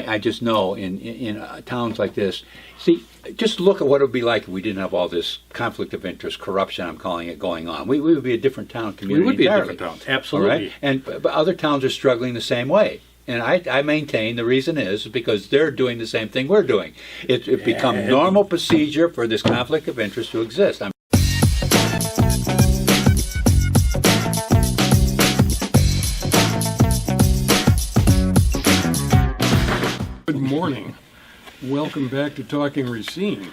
I just know in towns like this, see, just look at what it would be like if we didn't have all this conflict of interest, corruption, I'm calling it, going on. We would be a different town community. We would be entirely. a different town, absolutely. All right? But other towns are struggling the same way. And I maintain the reason is because they're doing the same thing we're doing. It become normal procedure for this conflict of interest to exist. Good morning. Welcome back to Talking Racine.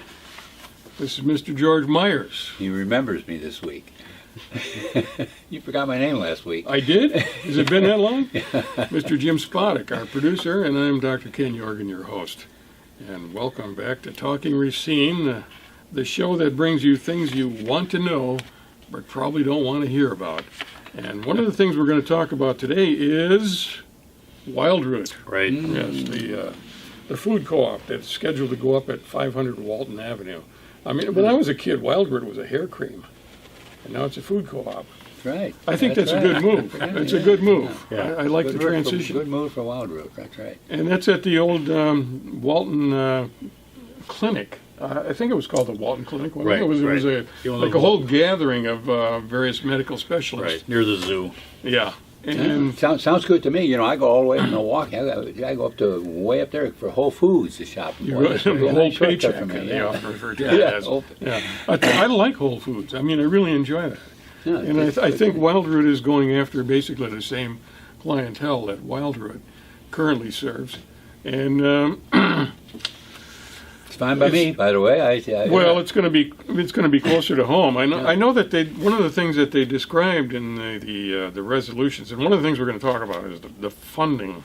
This is Mr. George Myers. He remembers me this week. You forgot my name last week. I did? Has it been that long? Mr. Jim Spodek, our producer, and I'm Dr. Ken Jorgen, your host. And welcome back to Talking Racine, the show that brings you things you want to know but probably don't want to hear about. And one of the things we're going to talk about today is Wildroot. Right. Yes, the food co-op that's scheduled to go up at 500 Walton Avenue. I mean, when I was a kid, Wildroot was a hair cream, and now it's a food co-op. That's right. I think that's a good move. It's a good move. Yeah. I like the Good transition. Good move for Wildroot, that's right. And that's at the old Walton Clinic. I think it was called the Walton Clinic. Right, It was right. like a whole gathering of various medical specialists. Right, near the zoo. Yeah. And Sounds good to me. You know, I go all the way to Milwaukee. I go way up there for Whole Foods to shop. you go the whole paycheck for me. they Yeah. offer for Yeah. Yeah. I like Whole Foods. I mean, I really enjoy that. Yeah, And I think Wildroot is going after basically the same clientele that Wildroot currently serves. And it's fine by me, by the way. well, it's going to be closer to home. I know that one of the things that they described in the resolutions, and one of the things we're going to talk about is the funding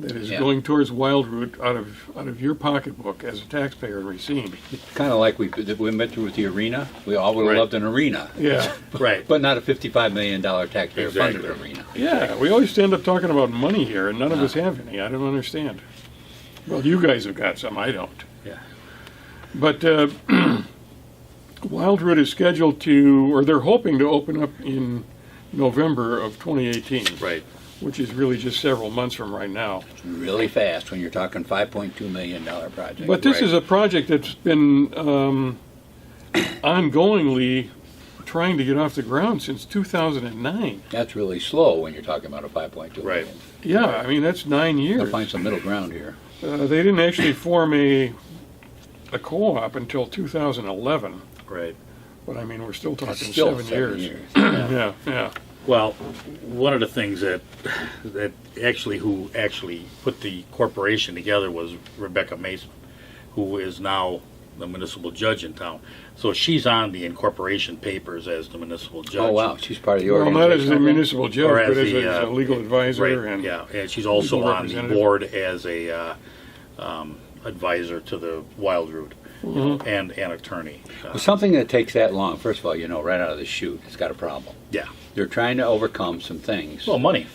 that is going towards Wildroot out of your pocketbook as a taxpayer in Racine. Kind of like we went through with the arena. We all would have Right. loved an arena. Yeah. Right. But not a $55 million taxpayer-funded Exactly. arena. Yeah, we always end up talking about money here, and none of us have any. I don't understand. Well, you guys have got some. I don't. Yeah. But Wildroot is scheduled to, or they're hoping to open up in November of 2018. Right. Which is really just several months from right now. Really fast when you're talking $5.2 million project. But this Right. is a project that's been ongoingly trying to get off the ground since 2009. That's really slow when you're talking about a $5.2 Right. million. Yeah, I mean, that's 9 Gotta years. find some middle ground here. They didn't actually form a co-op until 2011. Right. But I mean, we're still talking Still 7 years. Yeah. Yeah. Well, one of the things who actually put the corporation together was Rebecca Mason, who is now the municipal judge in town. So she's on the incorporation papers as the municipal judge. Oh, wow. She's part of the Well, organization. not as a municipal judge, Or as but as the, a legal advisor. Right. And Yeah, and she's also legal on the representative. board as a advisor to the Wildroot and an attorney. Well, something that takes that long, first of all, you know, right out of the chute, it's got a problem. Yeah. They're trying to overcome some things. Well, money.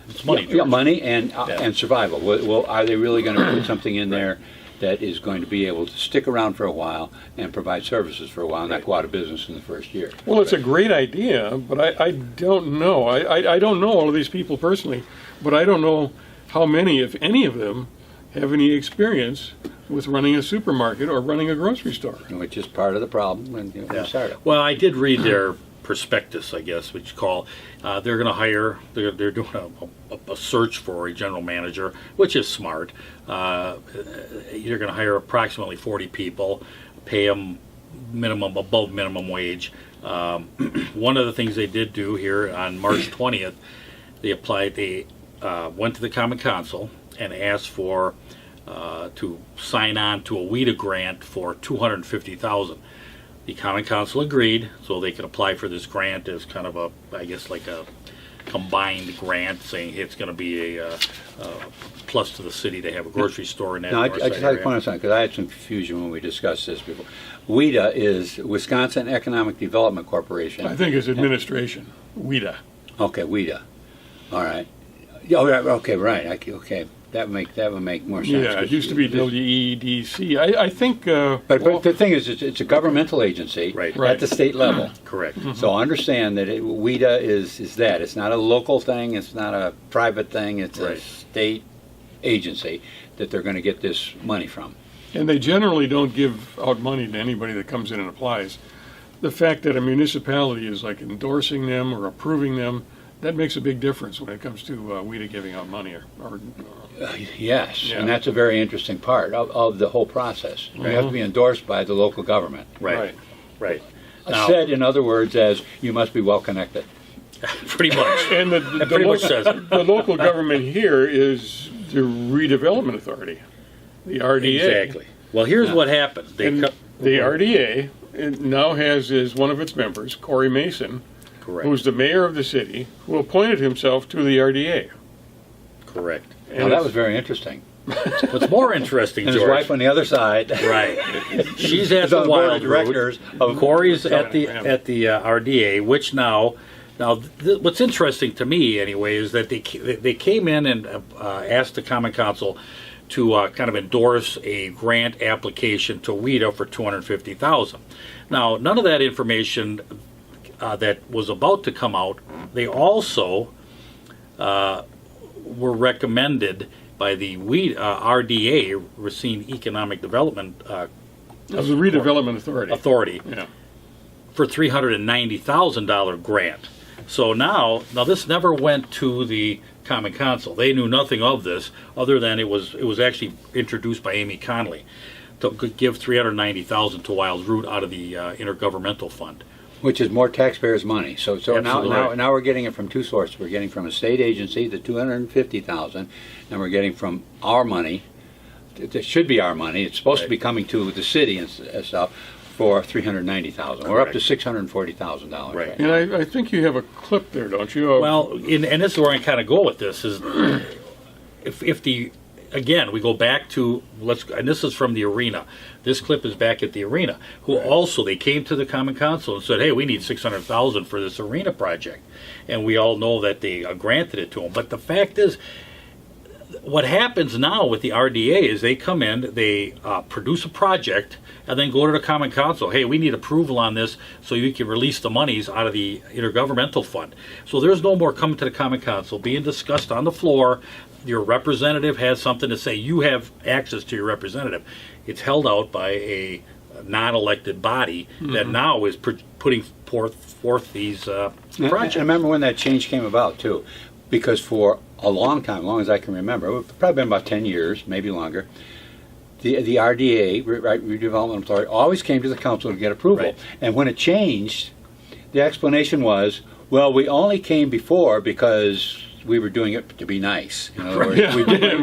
It's money. Yeah, George. money and Yeah. and survival. Well, are they really going to put something in there that is going to be able to stick around for a while and provide services for a while, and not go out of business in the first year? Well, it's a great idea, but I don't know. I don't know all of these people personally, but I don't know how many, if any of them, have any experience with running a supermarket or running a grocery store. Which is part of the problem when you Yeah. start it. Well, I did read their prospectus, I guess, which you call. They're going to hire. They're doing a search for a general manager, which is smart. You're going to hire approximately 40 people, pay them above minimum wage. One of the things they did do here on March 20th, they applied. They went to the Common Council and asked for to sign on to a WIDA grant for $250,000. The Common Council agreed, so they could apply for this grant as kind of a, I guess, like a combined grant, saying hey, it's going to be a plus to the city to have a grocery store in that. Now, I north just side had to area. point out something, because I had some confusion when we discussed this before. WIDA is Wisconsin Economic Development Corporation. I think it's administration, WIDA. Okay, WIDA. All right. Yeah, okay, right. Okay. That would make more sense. Yeah, it used to be WEDC. I think. But the thing is, it's a governmental agency Right. at the state level. Correct. So understand that WIDA is that. It's not a local thing. It's not a private thing. It's a Right. state agency that they're going to get this money from. And they generally don't give out money to anybody that comes in and applies. The fact that a municipality is like endorsing them or approving them, that makes a big difference when it comes to WIDA giving out money. Yes, Yeah. and that's a very interesting part of the whole process. You have to be endorsed by the local government. Right. Now- Said, in other words, as you must be well connected. Pretty much. And the Pretty much says it. the local government here is the redevelopment authority, the RDA. Exactly. Well, here's what happened. And the RDA now has as one of its members, Corey Mason, Correct. who's the mayor of the city, who appointed himself to the RDA. Correct. Now, that was very interesting. What's more interesting, And his George? wife on the other side. Right. She's at Is on the the board of Wild directors Root. of- Corey's Yeah. at the RDA, which now what's interesting to me anyway is that they came in and asked the Common Council to kind of endorse a grant application to WIDA for $250,000. Now, none of that information that was about to come out, they also were recommended by the RDA, Racine Economic Development Of the redevelopment authority. Authority, Yeah. for $390,000 grant. So now this never went to the Common Council. They knew nothing of this other than it was actually introduced by Amy Conley to give $390,000 to Wild Root out of the intergovernmental fund. Which is more taxpayers' money. So Absolutely right. now we're getting it from two sources. We're getting from a state agency, the $250,000, and we're getting from our money. It should be our money. It's supposed to be coming to the city and stuff for $390,000. We're up to $640,000. Right. And I think you have a clip there, don't you? Well, and this is where I kind of go with this is if the again we go back to and this is from the arena. This clip is back at the arena. Who also they came to the Common Council and said, "Hey, we need $600,000 for this arena project," and we all know that they granted it to them. But the fact is, what happens now with the RDA is they come in, they produce a project, and then go to the Common Council. Hey, we need approval on this so you can release the monies out of the intergovernmental fund. So there's no more coming to the Common Council, being discussed on the floor. Your representative has something to say. You have access to your representative. It's held out by a non-elected body that now is putting forth these projects. I remember when that change came about, too, because for a long time, as long as I can remember, it's probably been about 10 years, maybe longer, the RDA, Redevelopment Authority, always came to the council to get approval. Right. And when it changed, the explanation was, well, we only came before because we were doing it to be nice. In other words, we didn't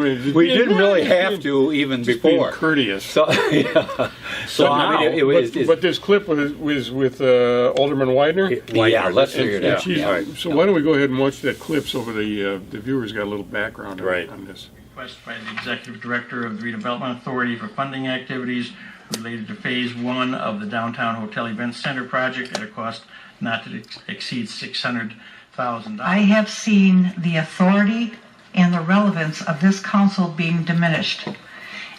really have to even Just being before. courteous. So, yeah. So I mean, it was. But this clip was with Alderman Widener. Yeah, let's figure it And out. she's- Yeah. So why don't we go ahead and watch that clip so the viewers got a little background Right. on this. Request by the Executive Director of the Redevelopment Authority for funding activities related to Phase 1 of the Downtown Hotel Event Center project at a cost not to exceed $600,000. I have seen the authority and the relevance of this council being diminished.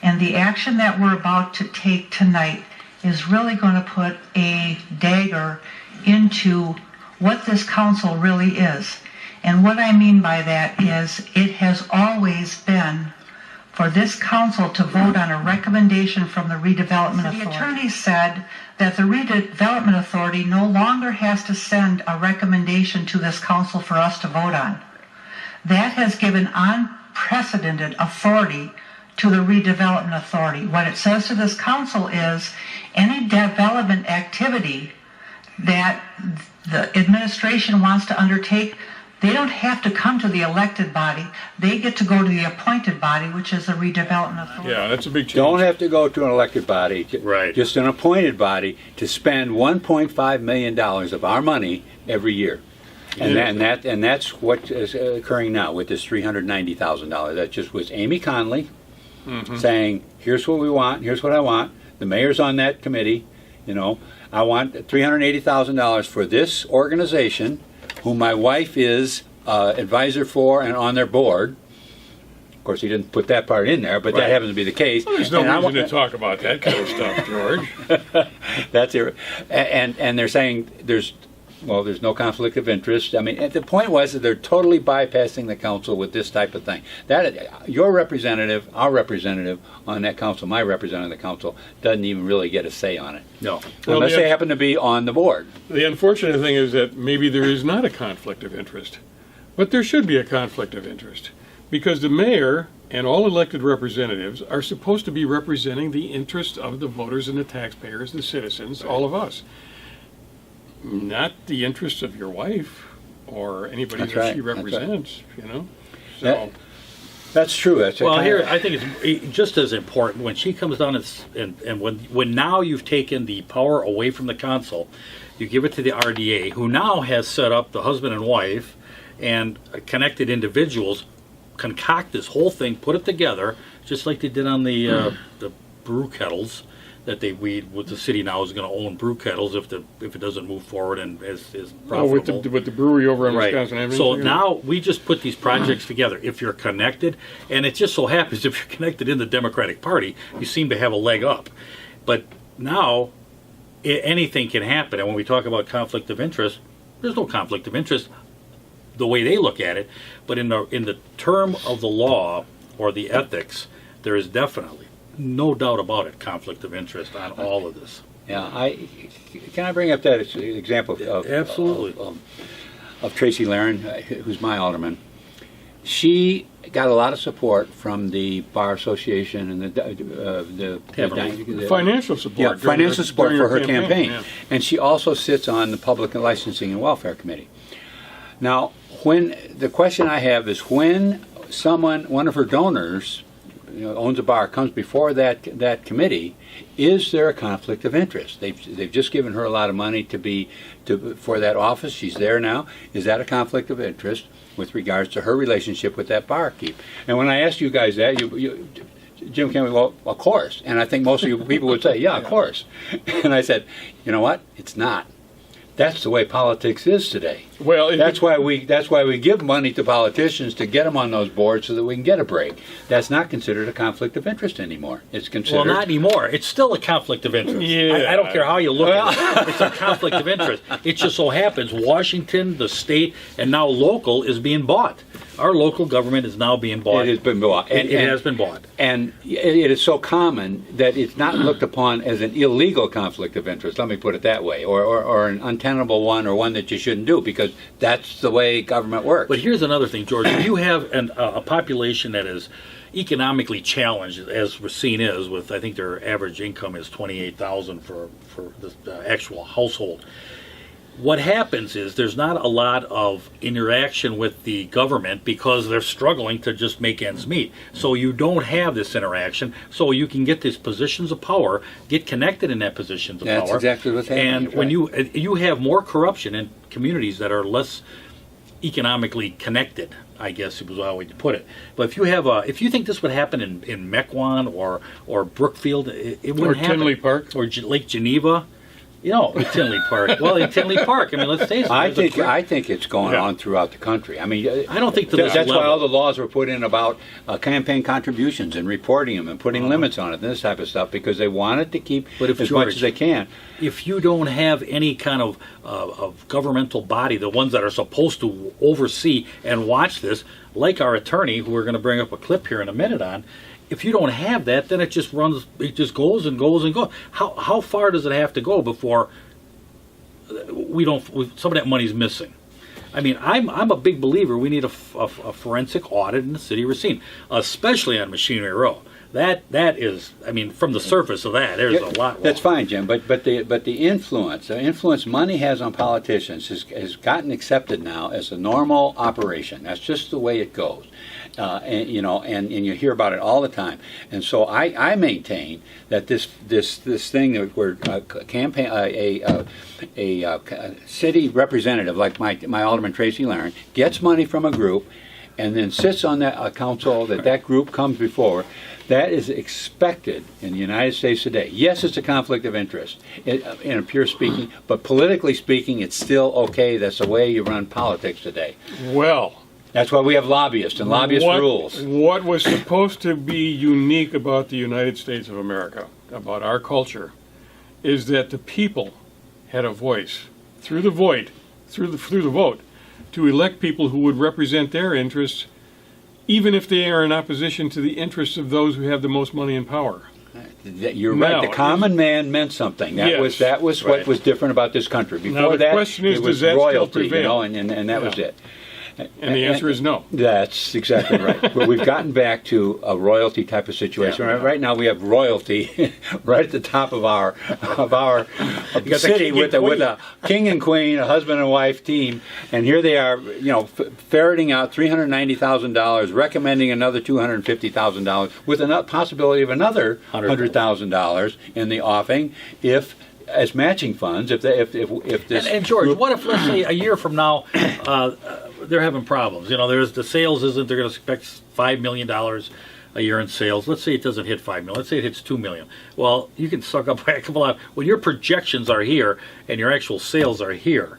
And the action that we're about to take tonight is really going to put a dagger into what this council really is. And what I mean by that is it has always been for this council to vote on a recommendation from the redevelopment authority. The attorney said that the redevelopment authority no longer has to send a recommendation to this council for us to vote on. That has given unprecedented authority to the redevelopment authority. What it says to this council is any development activity that the administration wants to undertake, they don't have to come to the elected body. They get to go to the appointed body, which is the redevelopment authority. Yeah, that's a big change. Don't have to go to an elected body, Right. just an appointed body, to spend $1.5 million of our money every year. And that's what is occurring now with this $390,000. That just was Amy Conley saying, here's what we want, here's what I want. The mayor's on that committee. You know, I want $380,000 for this organization, whom my wife is advisor for and on their board. Of course, he didn't put that part in there, but Right. that happens to be the case. There's no And I reason want- to talk about that kind of stuff, George. That's it. And they're saying there's Well, there's no conflict of interest. I mean, the point was that they're totally bypassing the council with this type of thing. That your representative, our representative on that council, my representative on the council, doesn't even really get a say on it. No. Well, Unless they happen to be on the board. The unfortunate thing is that maybe there is not a conflict of interest, but there should be a conflict of interest, because the mayor and all elected representatives are supposed to be representing the interests of the voters and the taxpayers, the citizens, all of us. Not the interests of your wife or anybody That's that right, she that's right. represents, you know? So, That's true. That's Well, here I think it's just as important when she comes down and when now you've taken the power away from the council, you give it to the RDA, who now has set up the husband and wife and connected individuals, concoct this whole thing, put it together, just like they did on the brew kettles. That the city now is going to own brew kettles if it doesn't move forward and is profitable. with the brewery over on Right. Wisconsin Avenue. So now we just put these projects together. If you're connected, and it just so happens if you're connected in the Democratic Party, you seem to have a leg up. But now anything can happen. And when we talk about conflict of interest, there's no conflict of interest the way they look at it. But in the term of the law or the ethics, there is definitely, no doubt about it, conflict of interest on all of this. Yeah, can I bring up that example of Absolutely. of Tracy Laren, who's my alderman. She got a lot of support from the Bar Association and the financial support. yeah, financial support during for her campaign. yeah. And she also sits on the Public Licensing and Welfare Committee. Now, when the question I have is when one of her donors, owns a bar, comes before that committee, is there a conflict of interest? They've just given her a lot of money for that office. She's there now. Is that a conflict of interest with regards to her relationship with that barkeep? And when I asked you guys that, Jim came, well, of course. And I think most of you people would say, yeah, of course. And I said, you know what? It's not. That's the way politics is today. Well, That's why we give money to politicians to get them on those boards so that we can get a break. That's not considered a conflict of interest anymore. It's considered. Well, not anymore. It's still a conflict of interest. Yeah. I don't care how you look at it. It's a conflict of interest. It just so happens Washington, the state, and now local is being bought. Our local government is now being bought. It has been bought. It has been bought. And it is so common that it's not looked upon as an illegal conflict of interest, let me put it that way, or an untenable one, or one that you shouldn't do, because that's the way government works. But here's another thing, George. If you have a population that is economically challenged, as Racine is, with I think their average income is $28,000 for the actual household. What happens is there's not a lot of interaction with the government because they're struggling to just make ends meet. So you don't have this interaction. So you can get these positions of power, get connected in that positions of That's power. exactly what's happening. And when you have more corruption in communities that are less economically connected, I guess it was how would you put it. But if you think this would happen in Mequon or Brookfield, it wouldn't Or happen. Tinley Park. Or Lake Geneva. Tinley Park. Well, in Tinley Park, I mean, let's face it. I think it's going Yeah. on throughout the country. I mean, I don't think to this that's why level. all the laws were put in about campaign contributions and reporting them and putting limits on it and this type of stuff, because they wanted to keep But if as George, much as they can. If you don't have any kind of governmental body, the ones that are supposed to oversee and watch this, like our attorney, who we're going to bring up a clip here in a minute on, if you don't have that, then it just goes and goes and goes. How far does it have to go before some of that money's missing? I mean, I'm a big believer we need a forensic audit in the city of Racine, especially on Machinery Row. That is, I mean, from the surface of that, there's a lot wrong. That's fine, Jim. But the influence money has on politicians has gotten accepted now as a normal operation. That's just the way it goes. And you hear about it all the time. And so I maintain that this thing that where a city representative like my Alderman Tracy Laren gets money from a group and then sits on that council that group comes before. That is expected in the United States today. Yes, it's a conflict of interest in a pure speaking, but politically speaking, it's still okay. That's the way you run politics today. Well, that's why we have lobbyists and lobbyist rules. What was supposed to be unique about the United States of America, about our culture, is that the people had a voice through the vote through the vote, to elect people who would represent their interests, even if they are in opposition to the interests of those who have the most money and power. You're right. Now, The common man meant something. That Yes. was Right. what was different about this country. Before Now, the that, question is, it was does that still royalty, you prevail? know, and that was Yeah. it. And the answer is no. That's exactly right. But we've gotten back to a royalty type of situation. Yeah. Right now, we have royalty right at the top of our the city king with and a king and queen, a husband and wife team, and here they are, ferreting out $390,000, recommending another $250,000, with a possibility of another $100,000 in the offing, if as matching funds, if this And George, group- what if, let's say, a year from now, they're having problems? There's the sales isn't. They're going to expect $5 million a year in sales. Let's say it doesn't hit $5 million. Let's say it hits $2 million. Well, you can suck up a couple of. When your projections are here and your actual sales are here,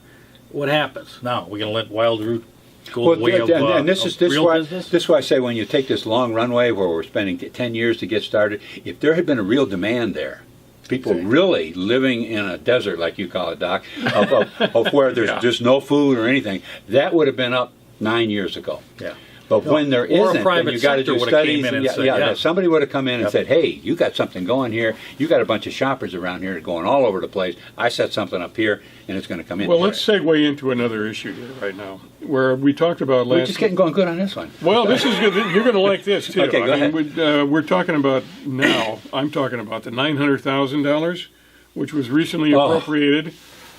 what happens? Now we're going to let Wild Root go the way of and this is real why business. this is why I say when you take this long runway where we're spending 10 years to get started, if there had been a real demand there, people really living in a desert, like you call it, Doc, of where there's Yeah. just no food or anything, that would have been up 9 years ago. Yeah. But when there Or a isn't, private then you got to sector do would have studies. came in and yeah, said, yeah, yeah. somebody would have come in and Yep. said, "Hey, you got something going here. You got a bunch of shoppers around here going all over the place. I set something up here, and it's going to come in." Well, let's segue into another issue here right now, where we talked about We're last. just getting going good on this one. Well, this is good. You're going to like this too. Okay, go ahead. We're talking about now. I'm talking about the $900,000, which was recently Oh. appropriated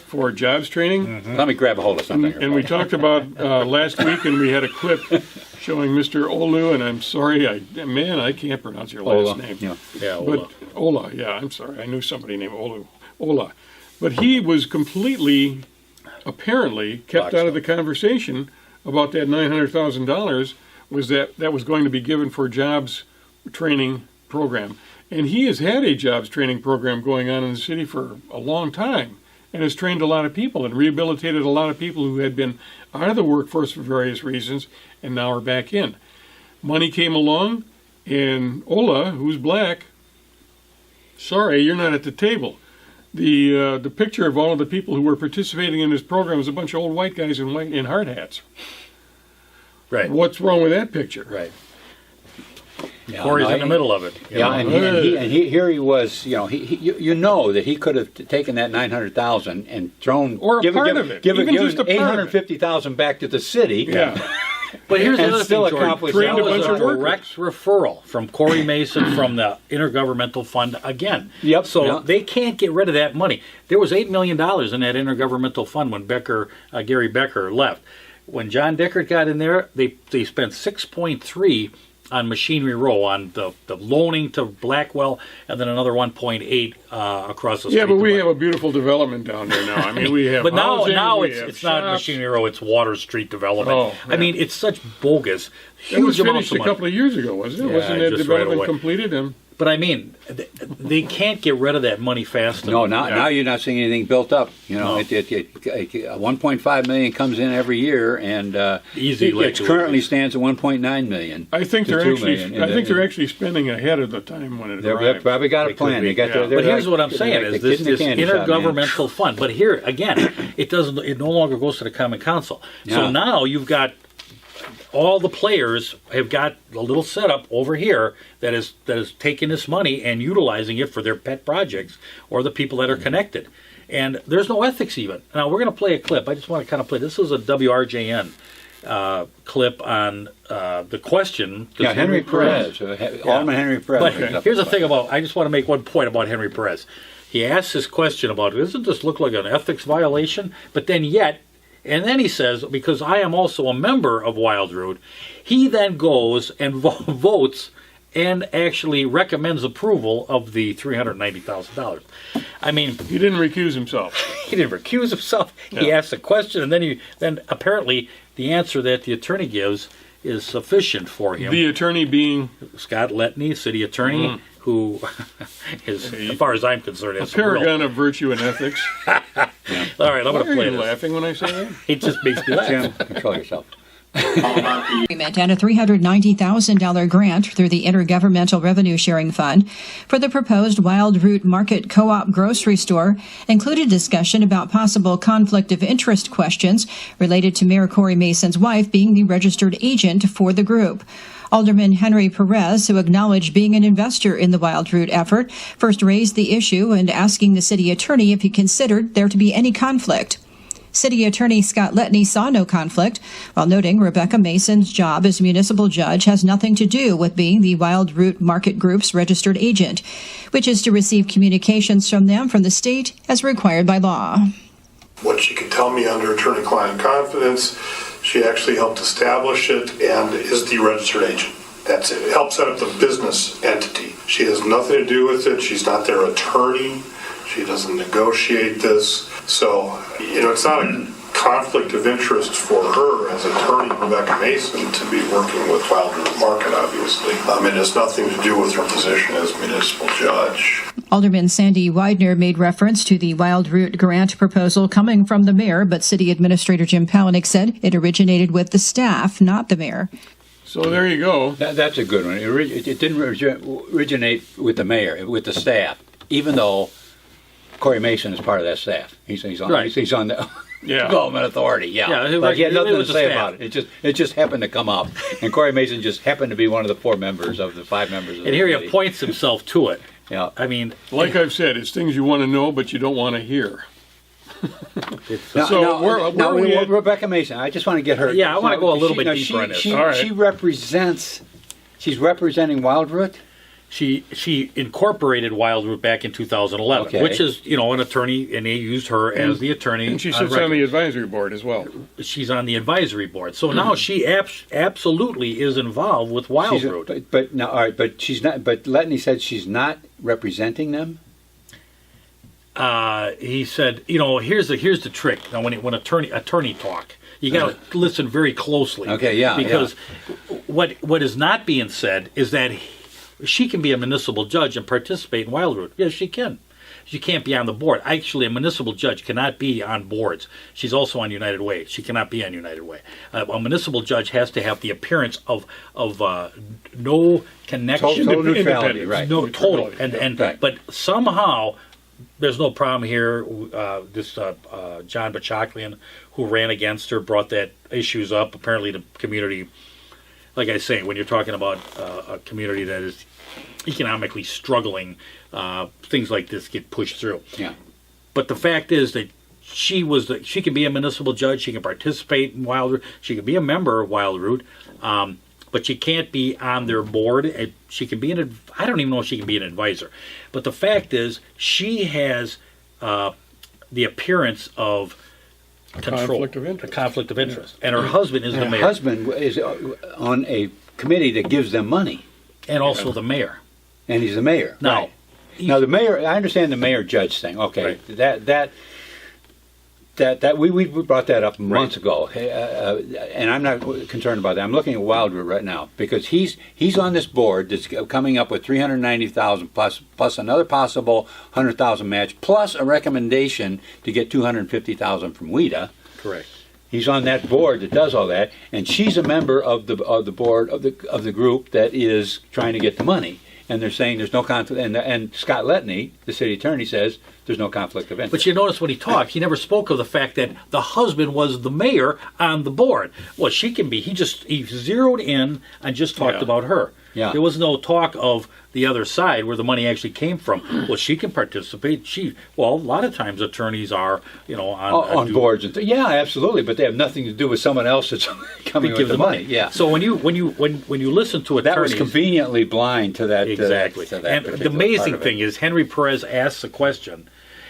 for jobs training. Let me grab a hold of something. here And we for you. talked about last week, and we had a clip showing Mr. Olu, and I'm sorry, I can't pronounce your last Ola, name. yeah. Yeah. But Ola, yeah, I'm sorry. I knew somebody named Ola. But he was completely, apparently, kept out of the conversation about that $900,000 that was going to be given for jobs training program. And he has had a jobs training program going on in the city for a long time and has trained a lot of people and rehabilitated a lot of people who had been out of the workforce for various reasons and now are back in. Money came along, and Ola, who's black, sorry, you're not at the table. The picture of all of the people who were participating in this program was a bunch of old white guys in hard hats. Right. What's wrong with that picture? Right. Yeah, Corey's no, in the middle of it. Yeah, and here he was. You know that he could have taken that 900,000 and thrown Or a part of it, even just a part of it. 850,000 back to the city. Yeah. But here's the And other still thing, George. accomplish Trained That a was bunch a of direct referral from Corey Mason from the Intergovernmental Fund again. Yep, So yeah. they can't get rid of that money. There was $8 million in that Intergovernmental Fund when Gary Becker left. When John Deckert got in there, they spent 6.3 on Machinery Row, on the loaning to Blackwell, and then another 1.8 across the street. Yeah, but to we Black- have a beautiful development down there now. I mean, we have But now we have it's not shops. Machinery Row, it's Water Street Development. Oh, I yeah. mean, it's such bogus, It was huge amounts finished of a money. couple of years ago, wasn't it? Yeah, Wasn't that just right development away. completed? And But I mean, they can't get rid of that money fast enough. No, now you're not seeing anything built up. No. 1.5 million comes in every year, and Easy, it like currently stands at 1.9 million. I think to they're 2 actually. million. I think they're actually spending ahead of the time when it They've arrived. probably got a They could plan. be, They got yeah. their, But here's what I'm saying: like is the this kid in the candy shop, man. intergovernmental fund? But here again, it doesn't. It no longer goes to the Common Council. So Yeah. now you've got all the players have got a little setup over here that is taking this money and utilizing it for their pet projects or the people that are connected. And there's no ethics even. Now we're going to play a clip. I just want to kind of play. This is a WRJN clip on the question. Does Yeah, Henry Perez, Alderman Henry Perez. But here's the thing about, I just want to make one point about Henry Perez. He asks this question about, doesn't this look like an ethics violation? But then and then he says, because I am also a member of Wild Root, he then goes and votes and actually recommends approval of the $390,000. I mean, He didn't recuse himself. he didn't recuse himself. He Yeah. asks a question, and then apparently the answer that the attorney gives is sufficient for him. The attorney being Scott Letney, city attorney, who is, as far as I'm concerned, a is real. paragon of virtue and ethics. All right, I'm Why going to are play you this. laughing when I say that? It just makes me laugh. Jim, control yourself. Agreement and a $390,000 grant through the Intergovernmental Revenue Sharing Fund for the proposed Wild Root Market Co-op grocery store included discussion about possible conflict of interest questions related to Mayor Corey Mason's wife being the registered agent for the group. Alderman Henry Perez, who acknowledged being an investor in the Wild Root effort, first raised the issue and asking the city attorney if he considered there to be any conflict. City Attorney Scott Letney saw no conflict, while noting Rebecca Mason's job as municipal judge has nothing to do with being the Wild Root Market Group's registered agent, which is to receive communications from them from the state as required by law. What she could tell me under attorney-client confidence, she actually helped establish it and is the registered agent. That's it. It helps set up the business entity. She has nothing to do with it. She's not their attorney. She doesn't negotiate this. So, it's not a conflict of interest for her as attorney Rebecca Mason to be working with Wild Root Market, obviously. It has nothing to do with her position as municipal judge. Alderman Sandy Widener made reference to the Wild Root grant proposal coming from the mayor, but City Administrator Jim Palahniuk said it originated with the staff, not the mayor. So there you go. That's a good one. It didn't originate with the mayor, with the staff, even though Corey Mason is part of that staff. He's on the development authority. Yeah, but he had nothing to say about it. It just happened to come up, and Corey Mason just happened to be one of the 4 members of the 5 members. Of And the here committee. he appoints himself to it. Yeah, I mean, Like I've said, it's things you want to know, but you don't want to hear. Now, where are we at? Rebecca Mason. I just want to get her. Yeah, I want to go a little bit deeper on this. She, All right. she represents. She's representing Wild Root. She incorporated Wild Root back in 2011, Okay. which is an attorney, and they used her as the attorney. And she sits on the advisory board as well. She's on the advisory board, so now she absolutely is involved with Wild Root. But now, all right, but she's not. But Letney said she's not representing them. He said, here's the trick. Now, when attorney talk, you got to listen very closely. Okay, yeah, because what is not being said is that she can be a municipal judge and participate in Wild Root. Yes, she can. She can't be on the board. Actually, a municipal judge cannot be on boards. She's also on United Way. She cannot be on United Way. A municipal judge has to have the appearance of no connection. Total neutrality, right? No, total. Right. But somehow there's no problem here. This John Bachaklian, who ran against her, brought that issues up. Apparently, the community, like I say, when you're talking about a community that is economically struggling, things like this get pushed through. Yeah. But the fact is that she can be a municipal judge. She can participate in Wild Root. She can be a member of Wild Root. But she can't be on their board. She can be I don't even know if she can be an advisor. But the fact is, she has the appearance of control, conflict of interest. a conflict of interest, and her husband is the Her mayor, husband is on a committee that gives them money, and also the mayor. and he's the mayor. Now, Right. Now the mayor. I understand the mayor judge thing. Okay, Right. that we brought that up months ago, and I'm not concerned about that. I'm looking at Wild Root right now because he's on this board that's coming up with $390,000 plus another possible $100,000 match plus a recommendation to get $250,000 from WIDA. correct. He's on that board that does all that, and she's a member of the board of the group that is trying to get the money. And they're saying there's no conflict. And Scott Letney, the city attorney, says there's no conflict of interest. But you notice when he talked, he never spoke of the fact that the husband was the mayor on the board. Well, she can be. He zeroed in and just talked about her. Yeah. There was no talk of the other side where the money actually came from. Well, she can participate. A lot of times attorneys are, on boards and yeah, absolutely. But they have nothing to do with someone else that's coming with the money. Yeah. So when you listen to attorneys, that was conveniently blind to that. Exactly. To that and the amazing thing is Henry Perez asks a question,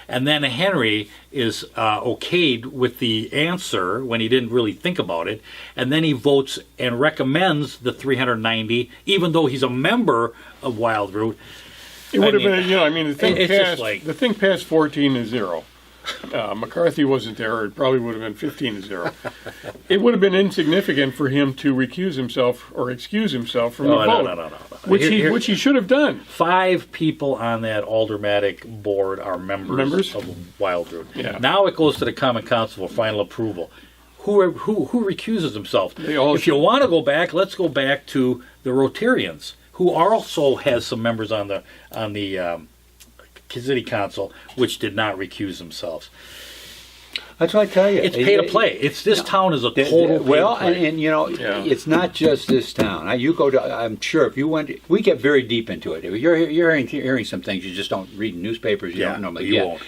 and then Henry is okayed with the answer when he didn't really think about it, and then he votes and recommends the 390, even though he's a member of Wild Root. It would have been, the thing it's passed. just like- The thing passed 14-0. McCarthy wasn't there, or it probably would have been 15-0. It would have been insignificant for him to recuse himself or excuse himself from the vote, No. which he should have done. 5 people on that aldermatic board are members? Of Wild Root. Yeah. Now it goes to the Common Council for final approval. who recuses himself? They all If you want to go back, let's go back to the Rotarians, who also has some members on the city council which did not recuse themselves. That's what I tell you. It's pay to play. This town is a total well, pay to play. and you know, Yeah. it's not just this town. You go to, I'm sure if you went, we get very deep into it. You're hearing some things you just don't read in newspapers. You don't normally you get. won't.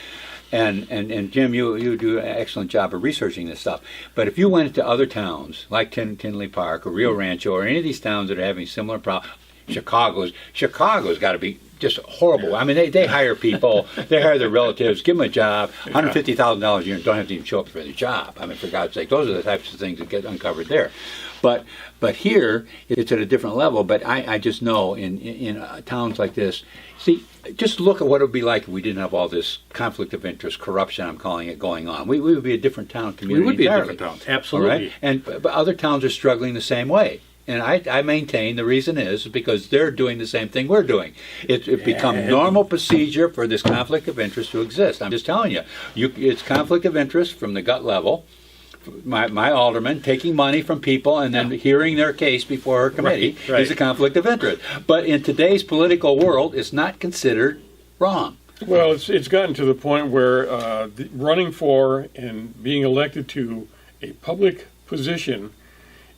And Jim, you do an excellent job of researching this stuff. But if you went to other towns like Tinley Park or Rio Rancho or any of these towns that are having similar problems, Chicago's got to be just horrible. I mean, they hire people, they hire their relatives, give them a job, $150,000 a year, and don't have to even show up for their job. I mean, for God's sake, those are the types of things that get uncovered there. But here, it's at a different level. But I just know in towns like this, see, just look at what it would be like if we didn't have all this conflict of interest, corruption, I'm calling it, going on. We would be a different town community. We would be a entirely. different town, All absolutely. right? But other towns are struggling the same way. And I maintain the reason is because they're doing the same thing we're doing. It become normal procedure for this conflict of interest to exist. I'm just telling you, it's conflict of interest from the gut level. My alderman taking money from people and then hearing their case before her committee Right. is a conflict of interest. But in today's political world, it's not considered wrong. Well, it's gotten to the point where running for and being elected to a public position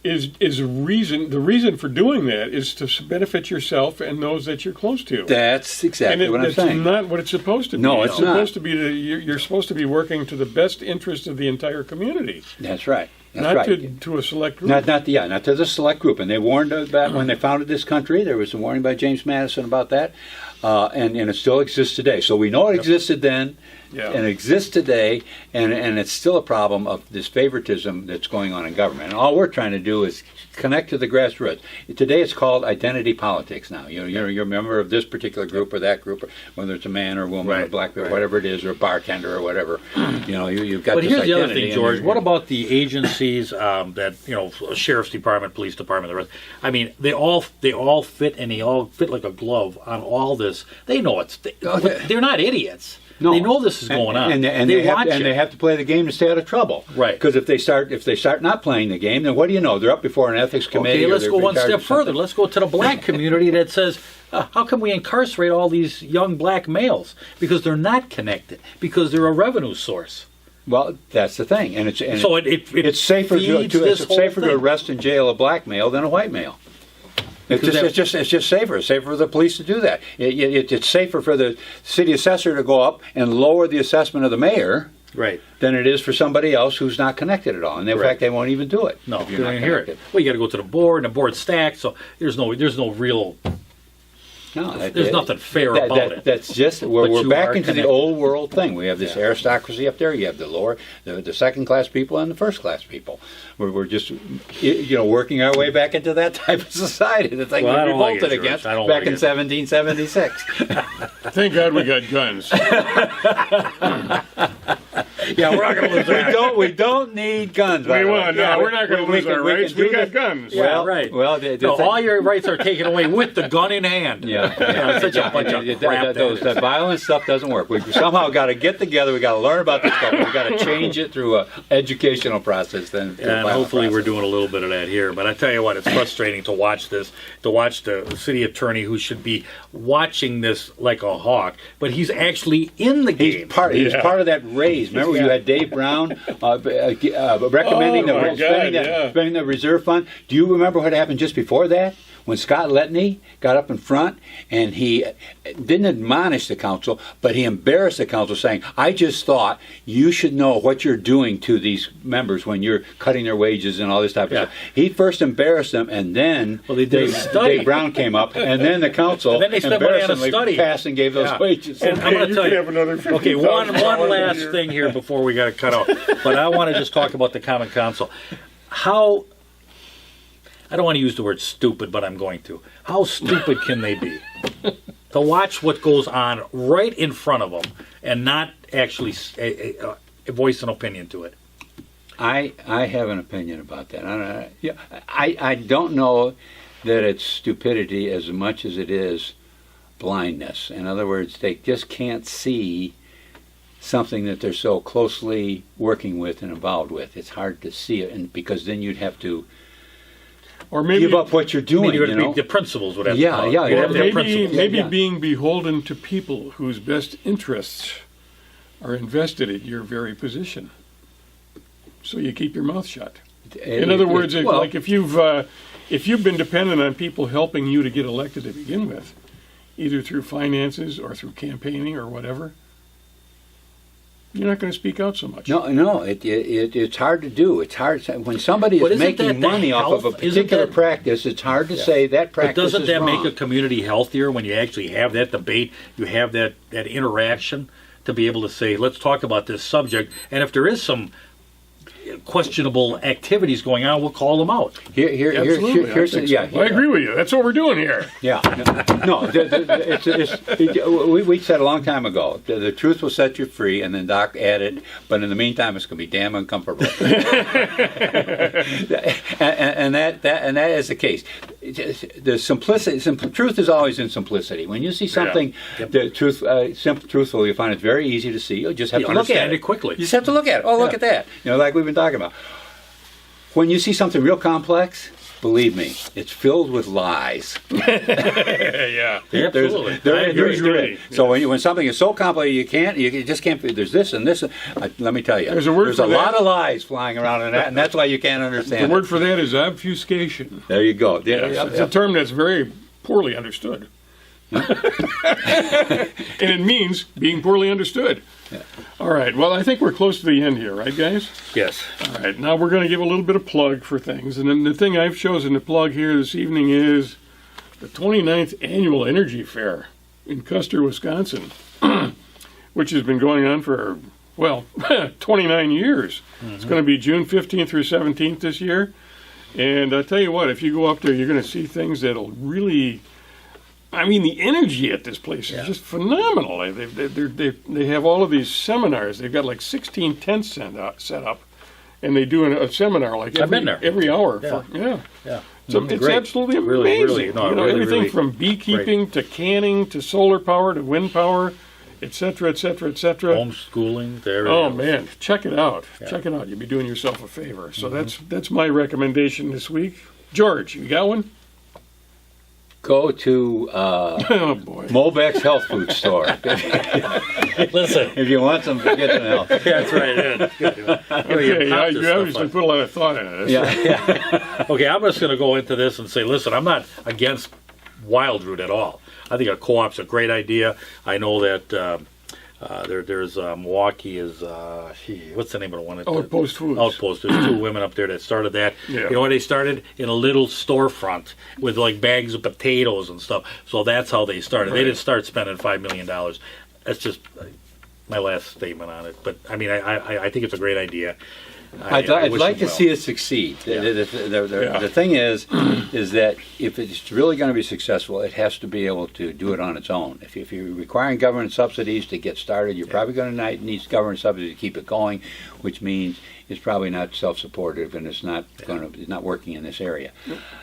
is the reason for doing that is to benefit yourself and those that you're close to. That's exactly what I'm that's saying. not what it's supposed to be. No, it's not. supposed to be you're supposed to be working to the best interest of the entire community, That's right. That's not right. to a select group. Not to the select group. And they warned about when they founded this country. There was a warning by James Madison about that, and it still exists today. So we know it existed then, and it exists today, and it's still a problem of this favoritism that's going on in government. And all we're trying to do is connect to the grassroots. Today it's called identity politics now. You're a member of this particular group or that group, or whether it's a man or a woman or a black or whatever it is, or a bartender or whatever. You've got But this here's the other identity thing, and George. you're- What about the agencies that sheriff's department, police department, the rest? I mean, they all fit, and they all fit like a glove on all this. They know they're not idiots. No. They know this is going on. And they watch it. they have to play the game to stay out of trouble. Right. Because if they start not playing the game, then what do you know? They're up before an ethics committee. Okay, or let's they're go one retired step or something. further. Let's go to the black community that says, how can we incarcerate all these young black males? Because they're not connected. Because they're a revenue source. Well, that's the thing, and it's safer feeds to this whole thing. arrest and jail a black male than a white male. It's just safer. It's safer for the police to do that. It's safer for the city assessor to go up and lower the assessment of the mayor, right, than it is for somebody else who's not connected at all. And in fact, they won't even do it. No, if they you're don't not even hear it. connected. Well, you got to go to the board, and the board's stacked, so there's no real. No, There's nothing fair about it. That's just But we're you back are into the connected. old world thing. We have this aristocracy up there. You have the second class people and the first class people. We're just working our way back into that type of society. The thing Well, I we don't like revolted it, George. against I don't back like in it. 1776. Thank God we got guns. Yeah, we're not going to lose that. we don't need guns. by the way. We're not going to lose our rights. can do We got this. guns. Yeah, right. Well, No, all your rights are taken away with the gun in hand. Yeah, Such a bunch of crap. that violent stuff doesn't work. We somehow got to get together. We got to learn about this stuff. We got to change it through a educational process. Then, through a And violent hopefully we're process. doing a little bit of that here. But I tell you what, it's frustrating to watch this, to watch the city attorney who should be watching this like a hawk, but he's actually in the game. He's part of that raise. Remember, you had Dave Brown recommending spending the reserve fund. Do you remember what happened just before that? When Scott Letney got up in front and he didn't admonish the council, but he embarrassed the council, saying, "I just thought you should know what you're doing to these members when you're cutting their wages and all this type of stuff." He first embarrassed them, and then they did a study. Dave Brown came up, and then the council And then they spent money on a embarrassingly study. passed and gave those wages. And I'm going to tell can you. have another Okay, one $50,000 last a year. thing here before we got to cut off. But I want to just talk about the Common Council. How, I don't want to use the word stupid, but I'm going to. How stupid can they be? To watch what goes on right in front of them and not actually voice an opinion to it. I have an opinion about that. I don't know that it's stupidity as much as it is blindness. In other words, they just can't see something that they're so closely working with and involved with. It's hard to see it, and because then you'd have to Or maybe give up what you're doing. The principals would have Yeah, to come out. yeah, You'd yeah. have to have maybe, principals. maybe Yeah. being beholden to people whose best interests are invested in your very position. So you keep your mouth shut. In other words, well, like if you've been dependent on people helping you to get elected to begin with, either through finances or through campaigning or whatever, you're not going to speak out so much. No, it's hard to do. It's hard when somebody But is isn't that making the money off of a health- isn't particular that- practice. It's hard to say that But practice doesn't is that wrong. make a community healthier when you actually have that debate, you have that interaction to be able to say, let's talk about this subject, and if there is some questionable activities going on, we'll call them out. Absolutely, Here's I agree with you. That's what we're doing here. Yeah, no, we said a long time ago, the truth will set you free, and then Doc added, but in the meantime, it's going to be damn uncomfortable. and that is the case. The simplicity, truth is always in simplicity. When you see something, the truthful, you find it's very easy to see. You just have to look at understand it quickly. You just have to look at it. Oh, look at that. Like we've been talking about. When you see something real complex, believe me, it's filled with lies. Yeah. Absolutely. agree. So when something is so complicated, you just can't. There's this and this. Let me tell you, There's a word for that. lot of lies flying around in that, and that's why you can't The understand. word for that is obfuscation. There you go. It's a term that's very poorly understood. And it means being poorly understood. All right, well, I think we're close to the end here, right, guys? Yes. All right, now we're going to give a little bit of plug for things. And then the thing I've chosen to plug here this evening is the 29th Annual Energy Fair in Custer, Wisconsin, which has been going on for, 29 years. Mm-hmm. It's going to be June 15th through 17th this year. And I tell you what, if you go up there, you're going to see things that'll really... the energy at this place is just phenomenal. They have all of these seminars. They've got like 16 tents set up, and they do a seminar like I've been there. every hour. Yeah. So it's Great. absolutely Really, amazing. really, Everything really from beekeeping to canning to solar power to wind power, et cetera, et cetera, et cetera. Homeschooling. There. Oh man, check it out. Yeah. Check it out. You'll be doing yourself a favor. So that's my recommendation this week. George, you got one? Go to Oh boy. Mobex Health Food Store. Listen. If you want some, get some help. That's right. Yeah, good. Okay, you obviously put a lot of thought into this. Yeah. Okay, I'm just going to go into this and say, listen, I'm not against wild root at all. I think a co-op's a great idea. I know that there's Milwaukee is what's the name of the one? Outpost Foods. Outpost. There's two women up there that started that. Yeah. You know what they started? In a little storefront with like bags of potatoes and stuff. So that's how they started. Right. They didn't start spending $5 million. That's just my last statement on it. But I mean, I think it's a great idea. I'd wish like them to well. see it succeed. The thing is that if it's really going to be successful, it has to be able to do it on its own. If you're requiring government subsidies to get started, you're probably going to need government subsidies to keep it going, which means it's probably not self-supportive and it's not working in this area.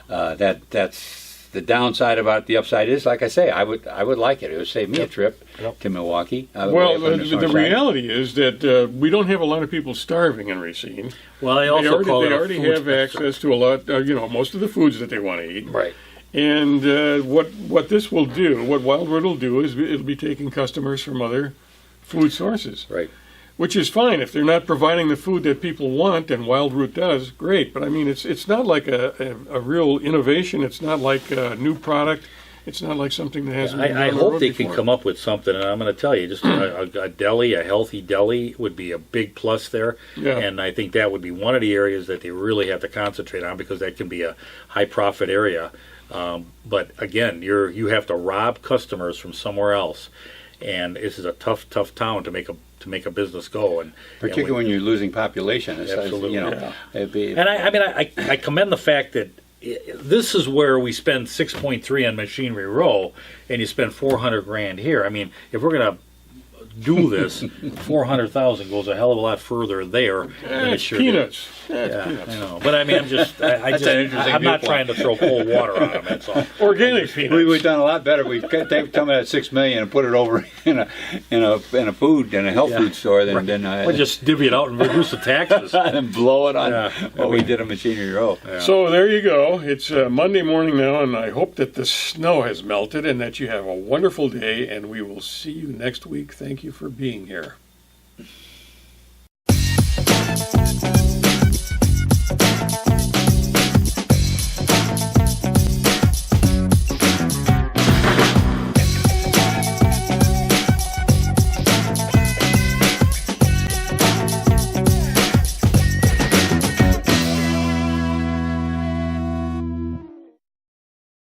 That's the downside about it. The upside is, like I say, I would like it. It would save me a trip to Milwaukee. Well, the reality is that we don't have a lot of people starving in Racine. Well, they also call it they a already food have spectrum. access to a lot, most of the foods that they want to eat. Right. And what this will do, what Wildwood will do, is it'll be taking customers from other food sources. Right. Which is fine if they're not providing the food that people want, and Wild Root does. Great, but I mean, it's not like a real innovation. It's not like a new product. It's not like something that hasn't been I on the hope road they before. can come up with something, and I'm going to tell you, just a deli, a healthy deli, would be a big plus there. Yeah. And I think that would be one of the areas that they really have to concentrate on because that can be a high profit area. But again, you have to rob customers from somewhere else, and this is a tough town to make a business go. And Particularly when you're losing population. Absolutely. It'd be, And I commend the fact that this is where we spend 6.3 on Machinery Row, and you spend $400,000 here. I mean, if we're going to do this, 400,000 goes a hell of a lot further there than it That's should. peanuts. That's Yeah, peanuts. I know. But I mean, I'm not trying to throw cold water on them. That's all. Organic peanuts. We've done a lot better. We've taken some of that $6 million and put it over in a food in a health food store than We'll just divvy it out and reduce the taxes. and blow it on Yeah. what we did on Machinery Row. So there you go. It's Monday morning now, and I hope that the snow has melted and that you have a wonderful day, and we will see you next week. Thank you for being here.